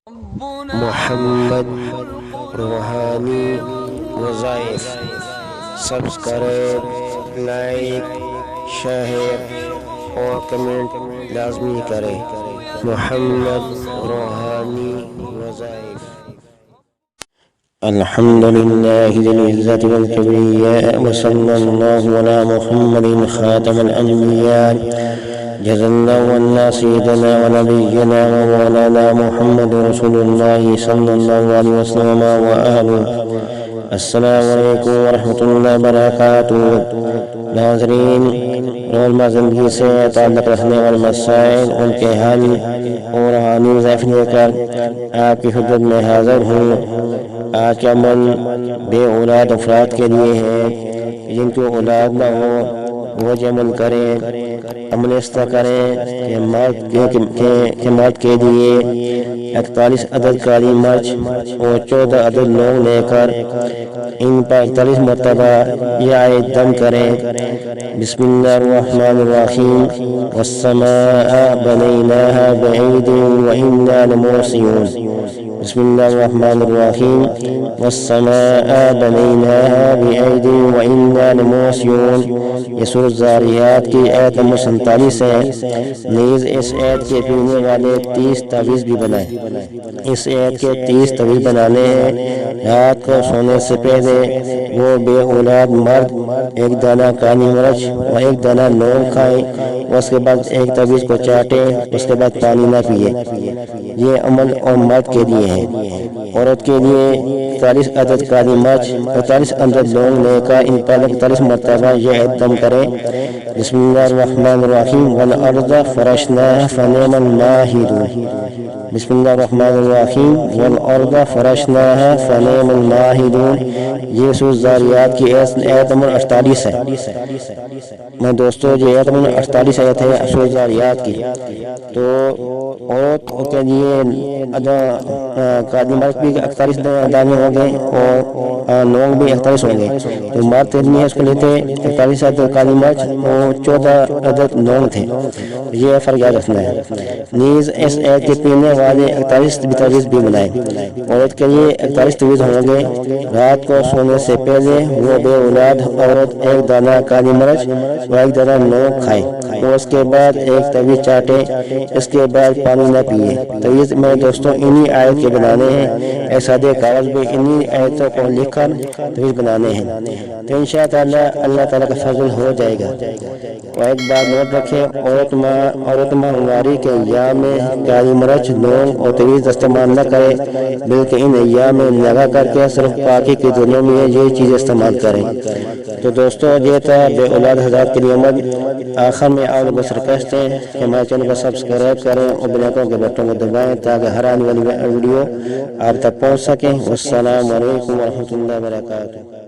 محمد روحانی وظائف subscribe, like, share اور کمنٹ لازمی کریں۔ محمد روحانی وظائف۔ الحمد لله ذي العزة والكبرياء، وصلى الله على محمد خاتم الأنبياء. جزا الله عنا سيدنا ونبينا ومولانا محمد رسول الله صلى الله عليه وسلم وآله. السلام علیکم ورحمۃ اللہ وبرکاتہ۔ ناظرین، روزمرہ زندگی سے تعلق رکھنے والے مسائل، ان کے حل اور روحانی وظائف لے کر آپ کی خدمت میں حاضر ہوں۔ آج کا عمل بے اولاد افراد کے لیے ہے۔ جن کو اولاد نہ ہو وہ عمل کریں، عمل اس طرح کریں کہ مرد کے لیے 41 عدد کالی مرچ اور 14 عدد لونگ لے کر ان پر 41 مرتبہ یہ آیت دم کریں۔ بسم اللہ الرحمن الرحیم، والسماء بنیناها بعید وإنا لموسعون۔ بسم اللہ الرحمن الرحیم، والسماء بنیناها بعید وإنا لموسعون۔ یہ سورۃ الذاریات کی آیت نمبر 47 ہے۔ نیز اس آیت کے پینے والے 30 تعویذ بھی بنائے۔ اس آیت کے 30 تعویذ بنانے ہیں۔ رات کو سونے سے پہلے وہ بے اولاد مرد 1 دانہ کالی مرچ اور 1 دانہ لونگ کھائیں، اس کے بعد ایک تعویذ کو چاٹیں، اس کے بعد پانی نہ پیے۔ یہ عمل اور مرد کے لیے ہے۔ عورت کے لیے 41 عدد کالی مرچ، 45 عدد لونگ لے کر ان پر 41 مرتبہ یہ عیت دم کریں۔ بسم اللہ الرحمن الرحیم، والارض فرشناها فنعم الماہدون۔ بسم اللہ الرحمن الرحیم، والارض فرشناها فنعم الماہدون۔ یہ سورۃ الذاریات کی آیت نمبر 48 ہے۔ میں دوستو، یہ آیت نمبر 48 آیت ہے سورۃ الذاریات کی۔ تو عورت کے لیے کالی مرچ بھی 41 دانے ہوں گے اور لونگ بھی 41 ہوں گے۔ تو مرد لیے اس کو لیتے 41 عدد کالی مرچ اور 14 عدد لونگ تھے۔ یہ فرق یاد رکھنا ہے۔ نیز اس آیت کے پینے والے 41 تعویذ بھی بنائے۔ عورت کے لیے 41 تعویذ ہوں گے۔ رات کو سونے سے پہلے وہ بے اولاد عورت 1 دانہ کالی مرچ اور 1 دانہ لونگ کھائے اور اس کے بعد ایک تعویذ چاٹے، اس کے بعد پانی نہ پیے۔ تعویذ میں دوستوں انہی آیت کے بنانے ہیں۔ ایک سادے کاغذ میں انہی آیتوں کو لکھ کر تعویذ بنانے ہیں۔ تو انشاءاللہ اللہ تعالیٰ کا فضل ہو جائے گا۔ اور ایک بات نوٹ رکھیں، عورت ماہواری کے ایام میں کالی مرچ، لونگ اور تعویذ استعمال نہ کرے، بلکہ ان ایام میں لگا کر کے صرف پاکی کے دنوں میں یہ چیز استعمال کریں۔ تو دوستو، یہ تھا بے اولاد حضرات کے لیے عمل۔ آخر میں آپ لوگوں سے ریکویسٹ ہے کہ ہمارے چینل کو سبسکرائب کریں اور بیل آئیکن کے بٹن کو دبائیں تاکہ ہر آنے والی ویڈیو آپ تک پہنچ سکیں۔ والسلام علیکم ورحمۃ اللہ وبرکاتہ۔